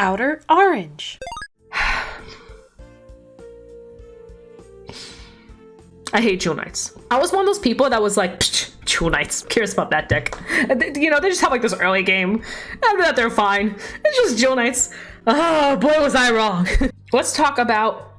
Outer Orange. I hate Jewel Knights. I was one of those people that was like, Jewel Knights, cares about that deck. You know, they just have like this early game. After that, they're fine. It's just Jewel Knights. Oh, boy, was I wrong. Let's talk about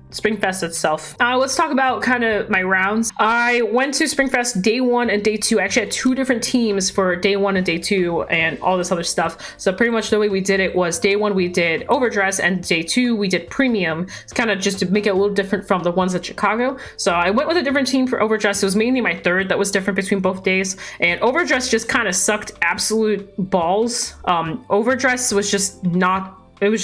Springfest itself. Let's talk about kind of my rounds. I went to Springfest day 1 and day 2. I actually had 2 different teams for day 1 and day 2 and all this other stuff. So pretty much the way we did it was day 1 we did overdress and day 2 we did premium. It's kind of just to make it a little different from the ones at Chicago. So I went with a different team for overdress. It was mainly my third that was different between both days. And overdress just kind of sucked absolute balls. Overdress was just not It was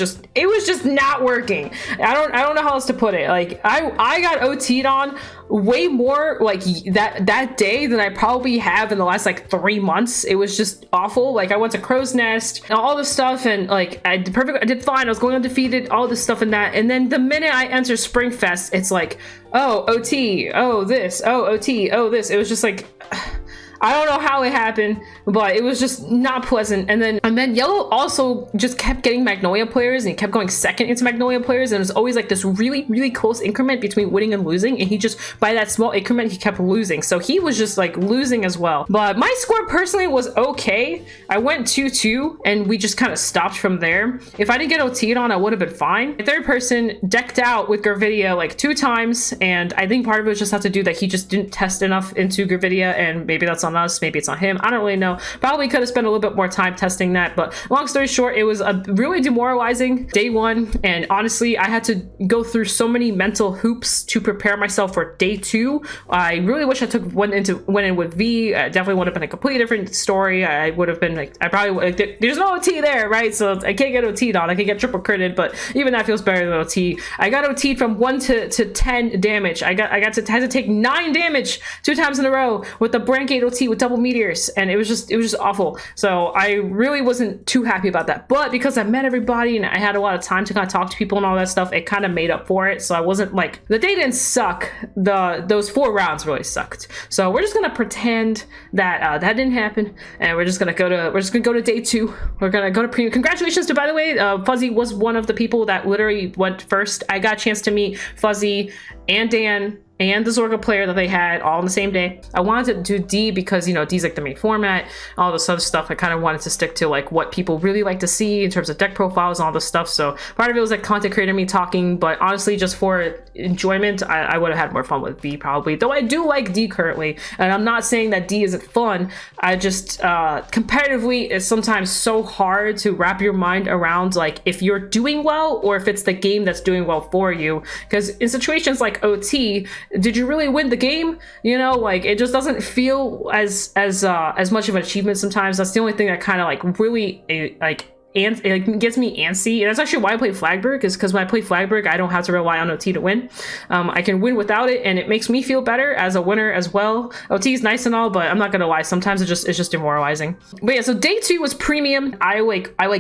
just not working. I don't know how else to put it. Like I got OT'd on way more like that day than I probably have in the last like 3 months. It was just awful. Like I went to Crow's Nest and all this stuff, and like I did fine. I was going undefeated, all this stuff and that. And then the minute I enter Springfest, it's like, oh, OT, oh this, oh OT, oh this. It was just like, I don't know how it happened, but it was just not pleasant. And then Yellow also just kept getting Magnolia players, and he kept going second into Magnolia players, and it was always like this really, really close increment between winning and losing, and he just, by that small increment, he kept losing. So he was just like losing as well. But my score personally was okay. I went 2-2, and we just kind of stopped from there. If I didn't get OT'd on, I would have been fine. The third person decked out with Gravidia like 2 times, and I think part of it just had to do that he just didn't test enough into Gravidia, and maybe that's on us, maybe it's on him, I don't really know. Probably could have spent a little bit more time testing that, but long story short, it was a really demoralizing day 1, and honestly I had to go through so many mental hoops to prepare myself for day 2. I really wish I went in with V. Definitely would have been a completely different story. I would have been like, I probably would, like, there's no OT there, right? So I can't get OT'd on. I can get triple critted, but even that feels better than OT. I got OT'd from 1 to 10 damage. I had to take 9 damage 2 times in a row with the Brandgate OT with double meteors, and it was just awful. So I really wasn't too happy about that, but because I met everybody and I had a lot of time to kind of talk to people and all that stuff, it kind of made up for it. So I wasn't like, the day didn't suck, those 4 rounds really sucked. So we're just gonna pretend that that didn't happen, and we're just gonna go to day 2. We're gonna go to premium. Congratulations to, by the way, Fuzzy was one of the people that literally went first. I got a chance to meet Fuzzy and Dan and the Zorga player that they had all on the same day. I wanted to do D because, you know, D's like the main format, all this other stuff. I kind of wanted to stick to like what people really like to see in terms of deck profiles and all this stuff. So part of it was like content creator me talking, but honestly, just for enjoyment, I would have had more fun with D probably. Though I do like D currently, and I'm not saying that D isn't fun. I just, competitively, it's sometimes so hard to wrap your mind around like if you're doing well or if it's the game that's doing well for you. Because in situations like OT, did you really win the game? You know, like it just doesn't feel as much of an achievement sometimes. That's the only thing that kind of like really like and it like, gets me antsy. And that's actually why I play Flagberg, is because when I play Flagberg, I don't have to rely on OT to win. I can win without it, and it makes me feel better as a winner as well. OT is nice and all, but I'm not gonna lie, sometimes it's just demoralizing. But yeah, so day 2 was premium. I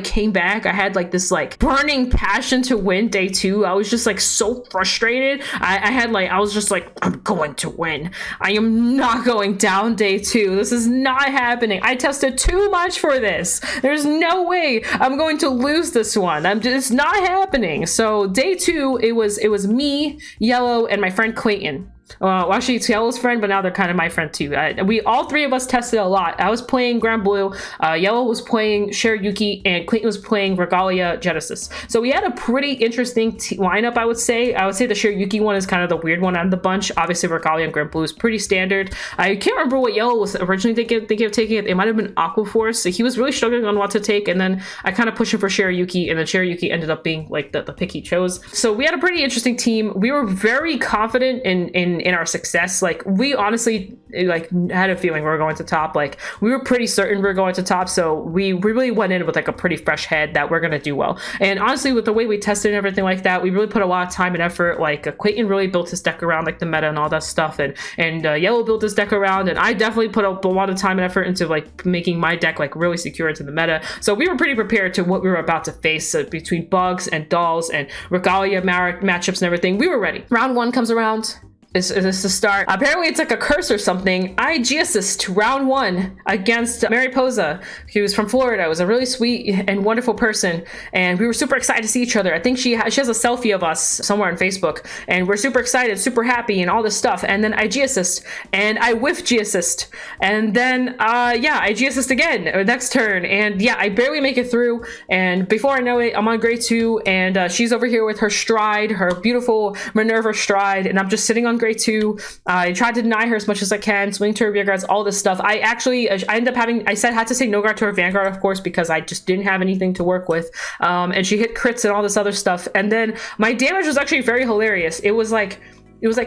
came back. I had like this like burning passion to win day 2. I was just like so frustrated. I was just like, I'm going to win. I am not going down day 2. This is not happening. I tested too much for this. There's no way I'm going to lose this one. It's not happening. So day 2, it was me, Yellow, and my friend Clayton. Well, actually, it's Yellow's friend, but now they're kind of my friend too. We all 3 of us tested a lot. I was playing Grand Blue, Yellow was playing Shiryuki, and Clayton was playing Regalia Genesis. So we had a pretty interesting lineup, I would say. I would say the Shiryuki one is kind of the weird one out of the bunch. Obviously, Regalia and Grand Blue is pretty standard. I can't remember what Yellow was originally thinking of taking. It might have been Aqua Force. So he was really struggling on what to take, and then I kind of pushed him for Shiryuki, and then Shiryuki ended up being like the pick he chose. So we had a pretty interesting team. We were very confident in our success. Like we honestly like had a feeling we were going to top. Like we were pretty certain we were going to top, so we really went in with like a pretty fresh head that we're gonna do well. And honestly, with the way we tested and everything like that, we really put a lot of time and effort. Like Clayton really built his deck around like the meta and all that stuff, and Yellow built his deck around, and I definitely put a lot of time and effort into like making my deck like really secure into the meta. So we were pretty prepared to what we were about to face between bugs and dolls and Regalia matchups and everything. We were ready. Round 1 comes around. is to start. Apparently it's like a curse or something. I G-assist round 1 against Mariposa. He was from Florida. It was a really sweet and wonderful person, and we were super excited to see each other. I think she has a selfie of us somewhere on Facebook, and we're super excited, super happy, and all this stuff. And then I G-assist, and I whiff G-assist, and then I G-assist again next turn, and yeah, I barely make it through. And before I know it, I'm on grade 2, and she's over here with her stride, her beautiful Minerva stride, and I'm just sitting on grade 2. I tried to deny her as much as I can, swing to her rear guards, all this stuff. I ended up having, had to say no guard to her Vanguard, of course, because I just didn't have anything to work with. And she hit crits and all this other stuff. And then my damage was actually very hilarious. It was like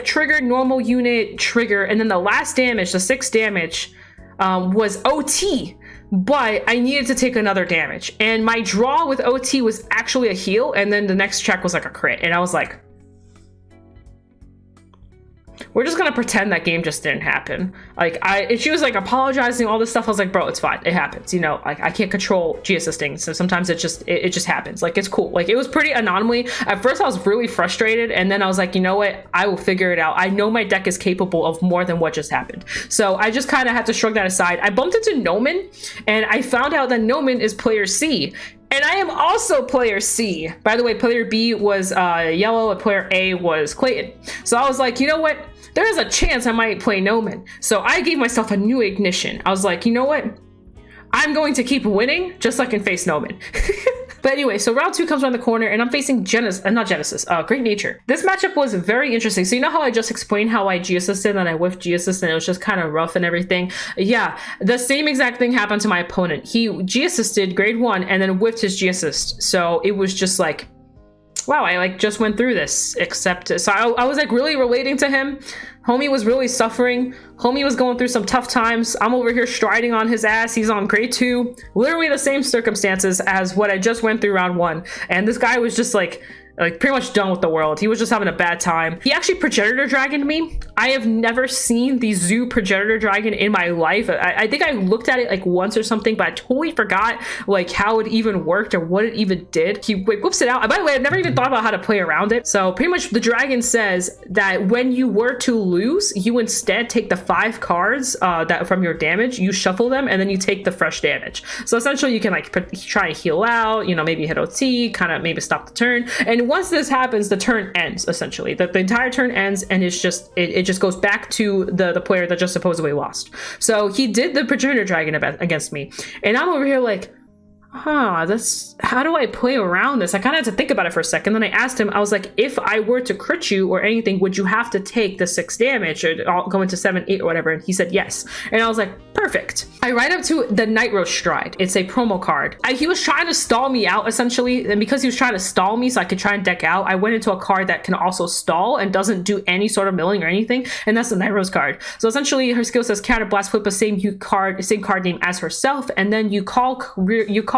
triggered, normal unit, trigger, and then the last damage, the 6 damage, was OT. But I needed to take another damage. And my draw with OT was actually a heal, and then the next check was like a crit. And I was like, we're just gonna pretend that game just didn't happen. And she was like apologizing, all this stuff. I was like, bro, it's fine. It happens. You know, like I can't control G-assisting. So sometimes it just happens. Like, it's cool. Like, it was pretty anomaly. At first I was really frustrated, and then I was like, you know what? I will figure it out. I know my deck is capable of more than what just happened. So I just kind of had to shrug that aside. I bumped into Noman, and I found out that Noman is player C. And I am also player C. By the way, player B was Yellow, and player A was Clayton. So I was like, you know what? There is a chance I might play Noman. So I gave myself a new ignition. I was like, you know what? I'm going to keep winning just so I can face Noman. But anyway, so round 2 comes around the corner, and I'm facing Great Nature. This matchup was very interesting. So you know how I just explained how I G-assisted and I whiffed G-assist and it was just kind of rough and everything? Yeah, the same exact thing happened to my opponent. He G-assisted grade 1 and then whiffed his G-assist. So it was just like, wow, I like just went through this, except, so I was like really relating to him. Homie was really suffering. Homie was going through some tough times. I'm over here striding on his ass. He's on grade 2, literally the same circumstances as what I just went through round 1. And this guy was just like pretty much done with the world. He was just having a bad time. He actually Progenitor Dragoned me. I have never seen the Zoo Progenitor Dragon in my life. I think I looked at it like once or something, but I totally forgot like how it even worked or what it even did. He whips it out. And by the way, I've never even thought about how to play around it. So pretty much the dragon says that when you were to lose, you instead take the 5 cards that from your damage, you shuffle them, and then you take the fresh damage. So essentially you can like try and heal out, you know, maybe hit OT, kind of maybe stop the turn. And once this happens, the turn ends, essentially. The entire turn ends, and it's just it just goes back to the player that just supposedly lost. So he did the Progenitor Dragon against me, and I'm over here like, that's how do I play around this? I kind of had to think about it for a second. Then I asked him, I was like, if I were to crit you or anything, would you have to take the 6 damage or go into 7, 8 or whatever? And he said yes. And I was like, perfect. I ride up to the Night Roast Stride. It's a promo card. He was trying to stall me out essentially, and because he was trying to stall me so I could try and deck out, I went into a card that can also stall and doesn't do any sort of milling or anything, and that's the Night Roast card. So essentially her skill says counter blast, flip the same card name as herself, and then you call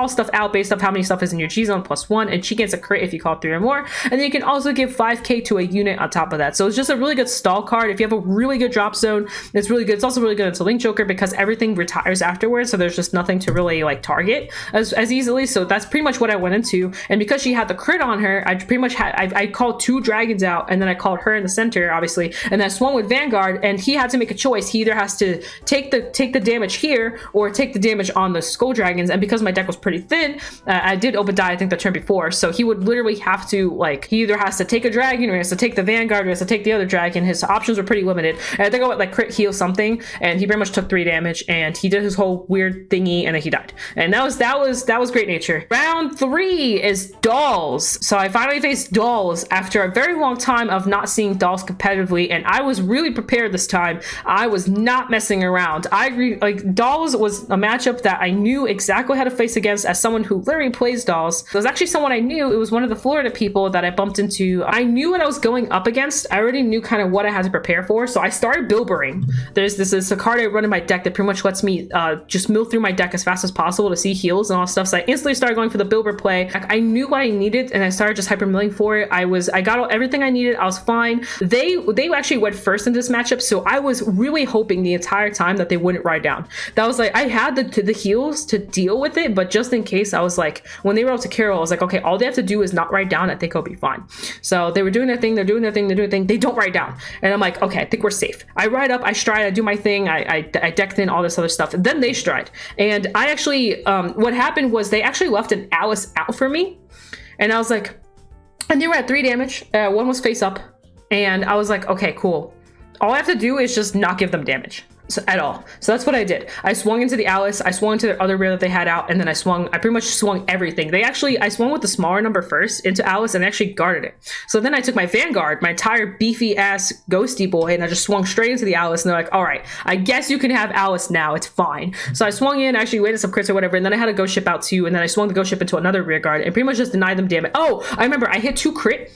stuff out based off how many stuff is in your G zone +1, and she gets a crit if you call 3 or more. And then you can also give 5k to a unit on top of that. So it's just a really good stall card. If you have a really good drop zone, it's really good. It's also really good into Link Joker because everything retires afterwards, so there's just nothing to really like target as easily. So that's pretty much what I went into. And because she had the crit on her, I pretty much had I called 2 dragons out, and then I called her in the center, obviously, and then I swung with Vanguard, and he had to make a choice. He either has to take the damage here or take the damage on the Skull Dragons. And because my deck was pretty thin, I did open die I think the turn before, so he would literally have to like, he either has to take a dragon or he has to take the Vanguard or he has to take the other dragon. His options were pretty limited, and I think I went like crit heal something, and he pretty much took 3 damage, and he did his whole weird thingy, and then he died. And that was Great Nature. Round 3 is Dolls. So I finally faced Dolls after a very long time of not seeing Dolls competitively, and I was really prepared this time. I was not messing around. I agree, like Dolls was a matchup that I knew exactly how to face against as someone who literally plays Dolls. It was actually someone I knew. It was one of the Florida people that I bumped into. I knew what I was going up against. I already knew kind of what I had to prepare for, so I started Bilbering. This is a card I run in my deck that pretty much lets me just mill through my deck as fast as possible to see heals and all stuff. So I instantly started going for the Bilber play. I knew what I needed, and I started just hyper milling for it. I got everything I needed. I was fine. They actually went first in this matchup, so I was really hoping the entire time that they wouldn't ride down. That was like, I had the heals to deal with it, but just in case, I was like, when they were up to Carol, I was like, okay, all they have to do is not write down. I think I'll be fine. So they were doing their thing. They're doing their thing. They're doing their thing. They don't write down. And I'm like, okay, I think we're safe. I ride up, I stride, I do my thing. I decked in all this other stuff. And then they stride. And I actually, what happened was they actually left an Alice out for me. And I was like, and they were at 3 damage. One was face up. And I was like, okay, cool. All I have to do is just not give them damage. At all. So that's what I did. I swung into the Alice, I swung into the other rare that they had out, and then I pretty much swung everything. I swung with the smaller number first into Alice and actually guarded it. So then I took my Vanguard, my entire beefy ass ghosty boy, and I just swung straight into the Alice, and they're like, all right, I guess you can have Alice now, it's fine. So I swung in, actually waited some crits or whatever, and then I had a ghost ship out too, and then I swung the ghost ship into another rear guard and pretty much just denied them damage. Oh, I remember I hit 2 crit.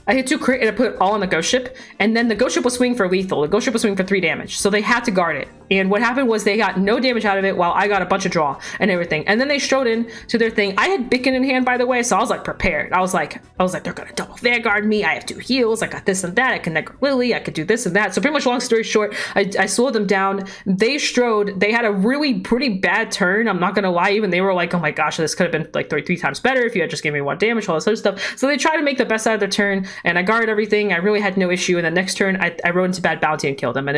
I hit 2 crit and I put it all on the ghost ship, and then the ghost ship was swinging for lethal. The ghost ship was swinging for 3 damage, so they had to guard it. And what happened was they got no damage out of it while I got a bunch of draw and everything. And then they strode in to their thing. I had Bicken in hand, by the way, so I was like prepared. I was like, they're gonna double Vanguard me. I have 2 heals. I got this and that. I can Necro Lily. I could do this and that. So pretty much, long story short, I slowed them down. They strode. They had a really pretty bad turn. I'm not gonna lie. Even they were like, oh my gosh, this could have been like 3 times better if you had just given me 1 damage, all this other stuff. So they tried to make the best out of their turn, and I guarded everything. I really had no issue. And the next turn, I rode into Bad Bounty and killed them. And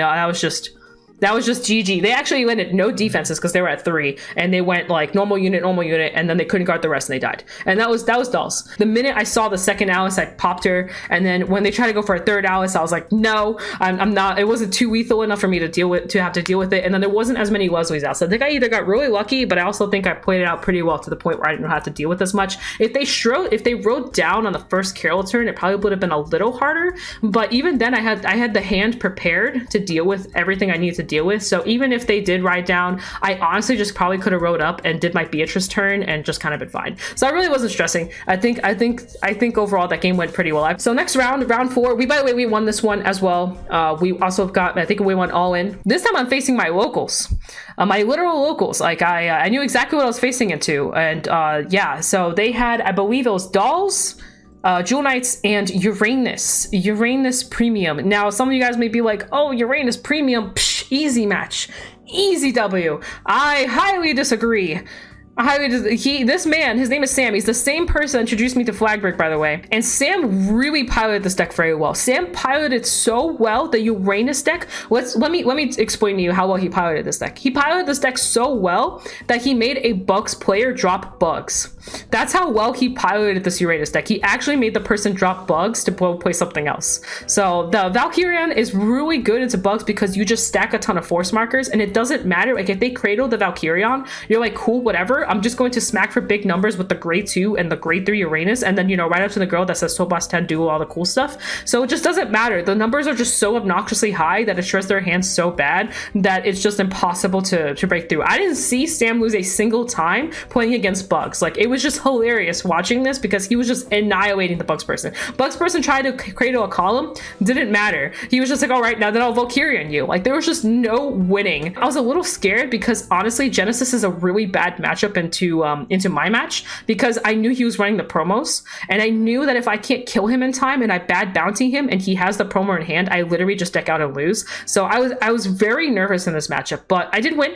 that was just GG. They actually landed no defenses because they were at 3, and they went like normal unit, and then they couldn't guard the rest and they died. And that was dolls. The minute I saw the second Alice, I popped her, and then when they tried to go for a third Alice, I was like, no, I'm not. It wasn't too lethal enough for me to have to deal with it. And then there wasn't as many Leslies out. So I think I either got really lucky, but I also think I played it out pretty well to the point where I didn't have to deal with as much. If they rode down on the first Carol turn, it probably would have been a little harder. But even then, I had the hand prepared to deal with everything I needed to deal with. So even if they did ride down, I honestly just probably could have rode up and did my Beatrice turn and just kind of been fine. So I really wasn't stressing. I think overall that game went pretty well. So next round 4, by the way, we won this one as well. We also got, I think we went all in. This time I'm facing my locals, my literal locals. Like I knew exactly what I was facing into, and yeah. So they had, I believe it was Dolls, Jewel Knights, and Uranus Premium. Now, some of you guys may be like, oh, Uranus Premium, psh, easy match, easy W. I highly disagree. This man, his name is Sam. He's the same person that introduced me to Flag Break, by the way. And Sam really piloted this deck very well. Sam piloted so well the Uranus deck. Let me explain to you how well he piloted this deck. He piloted this deck so well that he made a Bugs player drop Bugs. That's how well he piloted this Uranus deck. He actually made the person drop Bugs to play something else. So the Valkyrion is really good into Bugs because you just stack a ton of force markers, and it doesn't matter. Like if they cradle the Valkyrion, you're like, cool, whatever. I'm just going to smack for big numbers with the grade 2 and the grade 3 Uranus, and then, right up to the girl that says Topaz 10 Duel, all the cool stuff. So it just doesn't matter. The numbers are just so obnoxiously high that it shreds their hands so bad that it's just impossible to break through. I didn't see Sam lose a single time playing against Bugs. Like, it was just hilarious watching this because he was just annihilating the Bugs person. Bugs person tried to cradle a column, didn't matter. He was just like, all right, now then I'll Valkyrian you. Like, there was just no winning. I was a little scared because honestly, Genesis is a really bad matchup into my match because I knew he was running the promos, and I knew that if I can't kill him in time and I bad bounty him and he has the promo in hand, I literally just deck out and lose. So I was very nervous in this matchup, but I did win.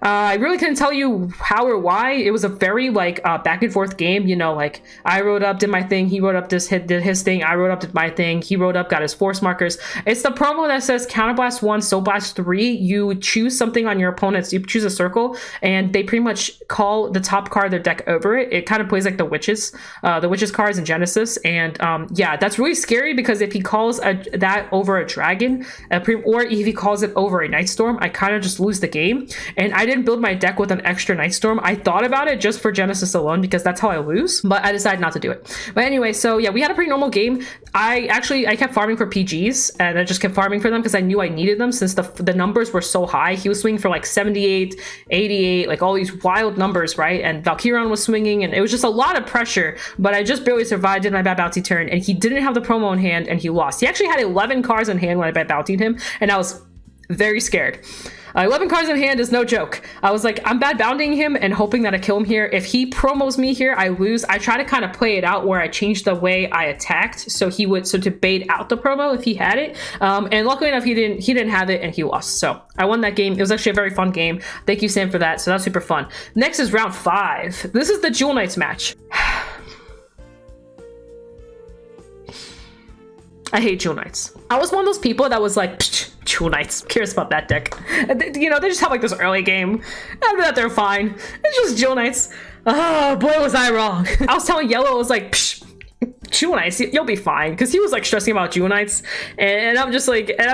I really couldn't tell you how or why. It was a very back and forth game. Like I rode up, did my thing. He rode up, did his thing. I rode up, did my thing. He rode up, got his force markers. It's the promo that says Counterblast 1, Soul Blast 3. You choose something on your opponent's. You choose a circle, and they pretty much call the top card of their deck over it. It kind of plays like the witches cards in Genesis, and yeah, that's really scary because if he calls that over a dragon, or if he calls it over a Nightstorm, I kind of just lose the game. And I didn't build my deck with an extra Nightstorm. I thought about it just for Genesis alone because that's how I lose, but I decided not to do it. But anyway, so yeah, we had a pretty normal game. I kept farming for PGs, and I just kept farming for them because I knew I needed them since the numbers were so high. He was swinging for like 78, 88, like all these wild numbers, right? And Valkyrion was swinging, and it was just a lot of pressure, but I just barely survived, did my bad bounty turn, and he didn't have the promo in hand, and he lost. He actually had 11 cards in hand when I bad bountied him, and I was very scared. 11 cards in hand is no joke. I was like, I'm bad bounding him and hoping that I kill him here. If he promos me here, I lose. I try to kind of play it out where I changed the way I attacked, so to bait out the promo if he had it. And luckily enough, he didn't have it and he lost. So I won that game. It was actually a very fun game. Thank you, Sam, for that. So that's super fun. Next is round 5. This is the Jewel Knights match. I hate Jewel Knights. I was one of those people that was like, Jewel Knights, curious about that deck. You know, they just have like this early game. After that, they're fine. It's just Jewel Knights. Oh, boy, was I wrong. I was telling Yellow, I was like, Jewel Knights, you'll be fine, because he was like stressing about Jewel Knights, and I'm just like, Jewel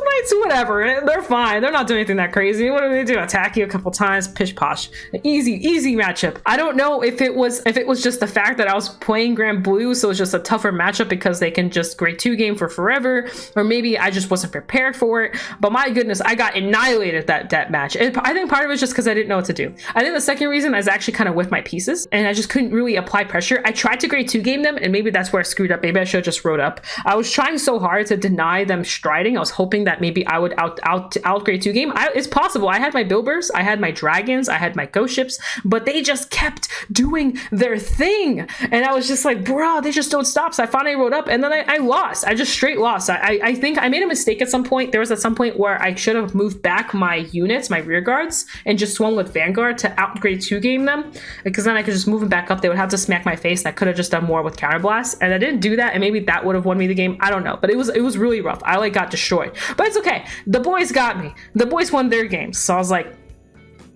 Knights, whatever, they're fine, they're not doing anything that crazy. What do they do? Attack you a couple times, pish posh, easy matchup. I don't know if it was just the fact that I was playing Grand Blue, so it's just a tougher matchup because they can just grade 2 game for forever, or maybe I just wasn't prepared for it. But my goodness, I got annihilated that match. And I think part of it was just because I didn't know what to do. I think the second reason is actually kind of with my pieces, and I just couldn't really apply pressure. I tried to grade 2 game them, and maybe that's where I screwed up. Maybe I should have just wrote up. I was trying so hard to deny them striding. I was hoping that maybe I would out grade 2 game. It's possible. I had my Bilbers, I had my Dragons, I had my Ghost Ships, but they just kept doing their thing, and I was just like, bro, they just don't stop. So I finally wrote up, and then I lost. I just straight lost. I think I made a mistake at some point. There was at some point where I should have moved back my units, my rear guards, and just swung with Vanguard to outgrade 2 game them, because then I could just move them back up. They would have to smack my face, and I could have just done more with Counterblast, and I didn't do that, and maybe that would have won me the game. I don't know, but it was really rough. I like got destroyed, but it's okay. The boys got me. The boys won their games, so I was like,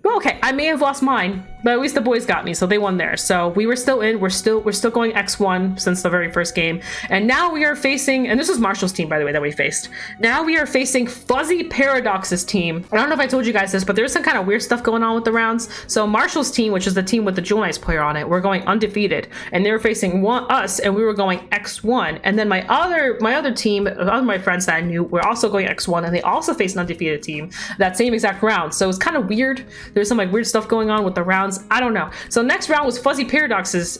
well, okay, I may have lost mine, but at least the boys got me, so they won theirs. So we were still in. We're still going X1 since the very first game, and now we are facing. And this is Marshall's team, by the way, that we faced. Now we are facing Fuzzy Paradox's team. I don't know if I told you guys this, but there's some kind of weird stuff going on with the rounds. So Marshall's team, which is the team with the Jewel Knights player on it, we're going undefeated, and they were facing us, and we were going X1. And then my other team, other my friends that I knew, were also going X1, and they also faced an undefeated team that same exact round. So it's kind of weird. There's some like weird stuff going on with the rounds. I don't know. So next round was Fuzzy Paradox's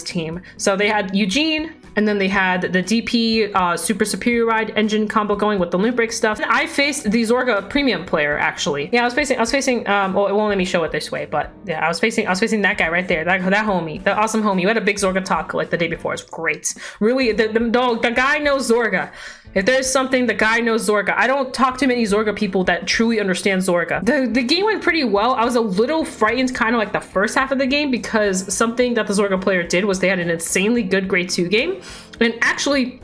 team. So they had Eugene, and then they had the DP Super Superior Ride engine combo going with the Limit Break stuff. And I faced the Zorga premium player, actually. Yeah, I was facing well, it won't let me show it this way, but yeah, I was facing that guy right there, that homie, the awesome homie who had a big Zorga talk like the day before. It's great. Really, the guy knows Zorga. If there's something, the guy knows Zorga. I don't talk to many Zorga people that truly understand Zorga. The game went pretty well. I was a little frightened kind of like the first half of the game, because something that the Zorga player did was they had an insanely good grade 2 game. And actually,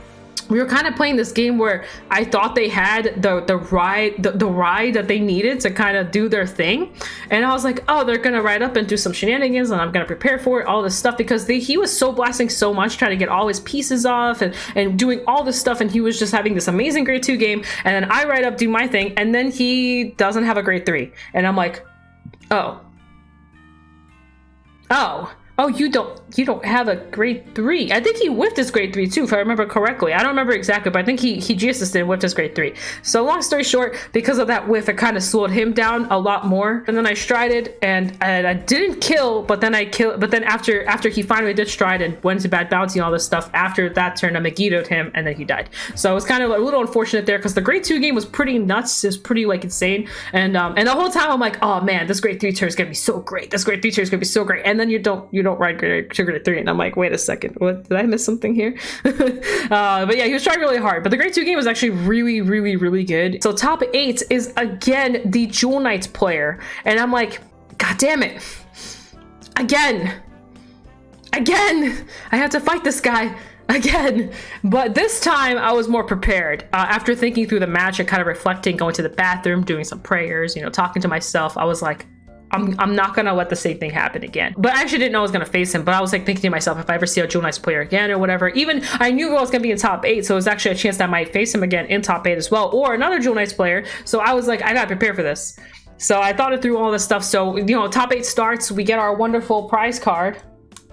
we were kind of playing this game where I thought they had the ride that they needed to kind of do their thing, and I was like, oh, they're gonna ride up and do some shenanigans, and I'm gonna prepare for it, all this stuff, because he was so blasting so much, trying to get all his pieces off and doing all this stuff, and he was just having this amazing grade 2 game, and then I ride up, do my thing, and then he doesn't have a grade 3, and I'm like, oh, you don't have a grade 3. I think he whiffed his grade 3 too, if I remember correctly. I don't remember exactly, but I think he just did whiffed his grade 3. So long story short, because of that whiff, it kind of slowed him down a lot more. And then I strided, and I didn't kill, but then after he finally did stride and went into bad bounty and all this stuff, after that turn, I Megiddo'd him, and then he died. So it was kind of a little unfortunate there, because the grade 2 game was pretty nuts. It was pretty like insane. And the whole time I'm like, oh man, this grade 3 turn is gonna be so great. This grade 3 turn is gonna be so great. And then you don't ride grade 3, and I'm like, wait a second, what, did I miss something here? But yeah, he was trying really hard, but the grade 2 game was actually really good. So top 8 is again the Jewel Knights player, and I'm like, god damn it, again I have to fight this guy again. But this time I was more prepared. After thinking through the match and kind of reflecting, going to the bathroom, doing some prayers, talking to myself, I was like, I'm not gonna let the same thing happen again. But I actually didn't know I was gonna face him, but I was like thinking to myself, if I ever see a Jewel Knights player again or whatever, even I knew I was gonna be in top 8, so it was actually a chance that I might face him again in top 8 as well, or another Jewel Knights player. So I was like, I gotta prepare for this. So I thought it through all this stuff. So top 8 starts, we get our wonderful prize card.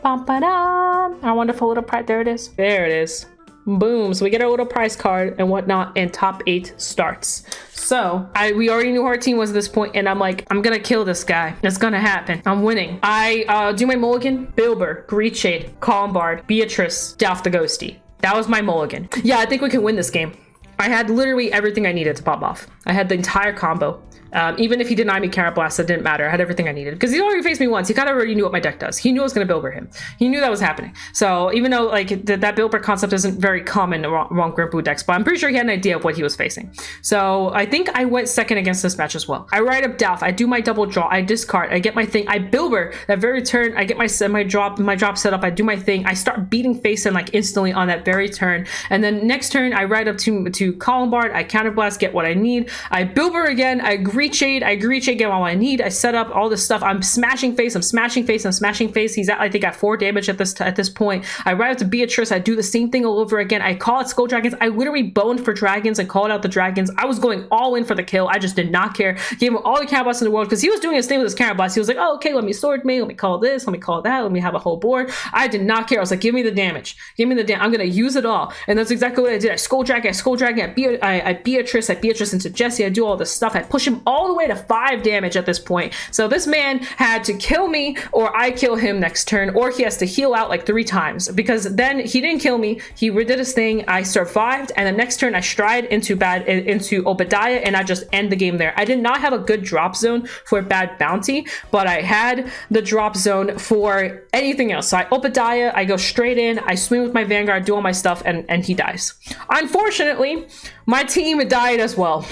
Bum-ba-dum. Our wonderful little prize. There it is. There it is. Boom. So we get our little prize card and whatnot, and top 8 starts. So we already knew who our team was at this point, and I'm like, I'm gonna kill this guy. It's gonna happen. I'm winning. I do my mulligan. Bilber, Greedshade, Calmbard, Beatrice, Delph the Ghosty. That was my mulligan. Yeah, I think we can win this game. I had literally everything I needed to pop off. I had the entire combo. Even if he denied me Carrot Blast, it didn't matter. I had everything I needed. Because he already faced me once. He kind of already knew what my deck does. He knew I was going to Bilber him. He knew that was happening. So even though like that Bilber concept isn't very common in wrong Grandpu decks, but I'm pretty sure he had an idea of what he was facing. So I think I went second against this match as well. I ride up Delph. I do my double draw. I discard. I get my thing. I Bilber. That very turn, I get my drop set up. I do my thing. I start beating face in like instantly on that very turn. And then next turn, I ride up to Columbard. I counterblast, get what I need. I Bilber again. I Great Shade, get all I need. I set up all this stuff. I'm smashing face. He's at, I think, at 4 damage at this point. I ride up to Beatrice. I do the same thing all over again. I call out Skull Dragons. I literally boned for dragons and called out the dragons. I was going all in for the kill. I just did not care. Gave him all the Carrot Blasts in the world because he was doing his thing with his Carrot Blast. He was like, oh, okay, let me sword me. Let me call this. Let me call that. Let me have a whole board. I did not care. I was like, give me the damage. I'm going to use it all. And that's exactly what I did. I Skull Dragon. I Beatrice into Jesse. I do all this stuff. I push him all the way to 5 damage at this point. So this man had to kill me or I kill him next turn, or he has to heal out like 3 times, because then he didn't kill me. He redid his thing. I survived, and the next turn I stride into Obadiah and I just end the game there. I did not have a good drop zone for Bad Bounty, but I had the drop zone for anything else. So I Obadiah, I go straight in, I swing with my Vanguard, do all my stuff, and he dies. Unfortunately, my team died as well.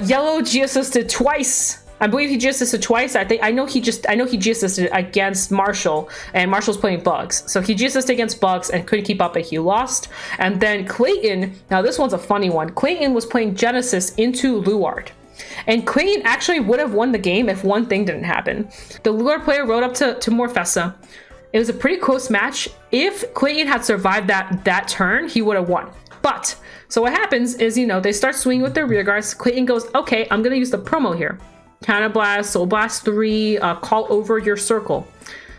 Yellow G-assisted twice. I believe he G-assisted twice. I know he G-assisted against Marshall, and Marshall's playing Bugs. So he G-assisted against Bugs and couldn't keep up, but he lost. And then Clayton, now this one's a funny one. Clayton was playing Genesis into Luard. And Clayton actually would have won the game if one thing didn't happen. The Luard player rode up to Morfessa. It was a pretty close match. If Clayton had survived that turn, he would have won. But, so what happens is, they start swinging with their rear guards. Clayton goes, okay, I'm going to use the promo here. Counterblast, Soul Blast 3, call over your circle.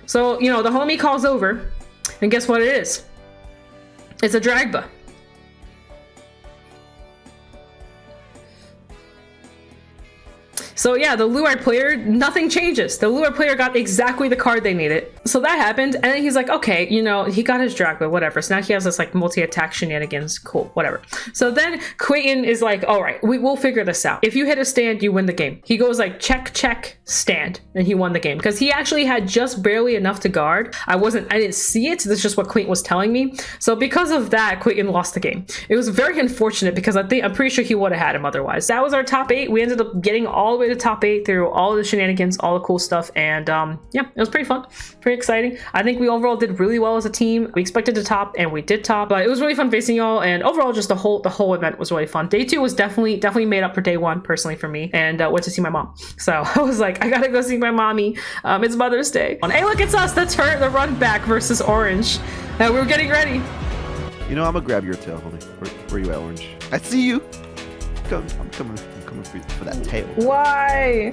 So, the homie calls over, and guess what it is? It's a Dragba. So yeah, the Luard player, nothing changes. The Luard player got exactly the card they needed. So that happened, and then he's like, okay, he got his Dragba, whatever. So now he has this like multi-attack shenanigans, cool, whatever. So then Clayton is like, all right, we'll figure this out. If you hit a stand, you win the game. He goes like, check, stand, and he won the game. Because he actually had just barely enough to guard. I didn't see it, that's just what Clayton was telling me. So because of that, Clayton lost the game. It was very unfortunate because I'm pretty sure he would have had him otherwise. That was our top 8. We ended up getting all the way to top 8 through all the shenanigans, all the cool stuff, and yeah, it was pretty fun, pretty exciting. I think we overall did really well as a team. We expected to top, and we did top, but it was really fun facing y'all, and overall just the whole event was really fun. Day 2 was definitely made up for day 1 personally for me, and went to see my mom. So I was like, I gotta go see my mommy. It's Mother's Day. Hey, look, it's us, the run back versus Orange. We were getting ready. I'm gonna grab your tail, homie. Where you at, Orange? I see you. I'm coming for that tail. Why?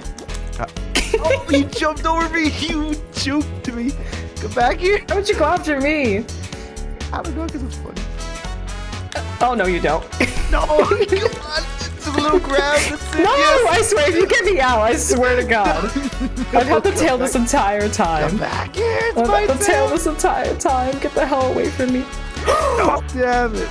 Oh, you jumped over me. You choked me. Come back here. Why would you go after me? I don't know, because it's funny. Oh, no, you don't. No, come on. It's a little grab. That's it. No, yes. I swear, if you get me out, I swear to God. I've had the tail this entire time. Come back here. It's I've my had the tail this entire time. Get the hell away from me. Oh, damn it.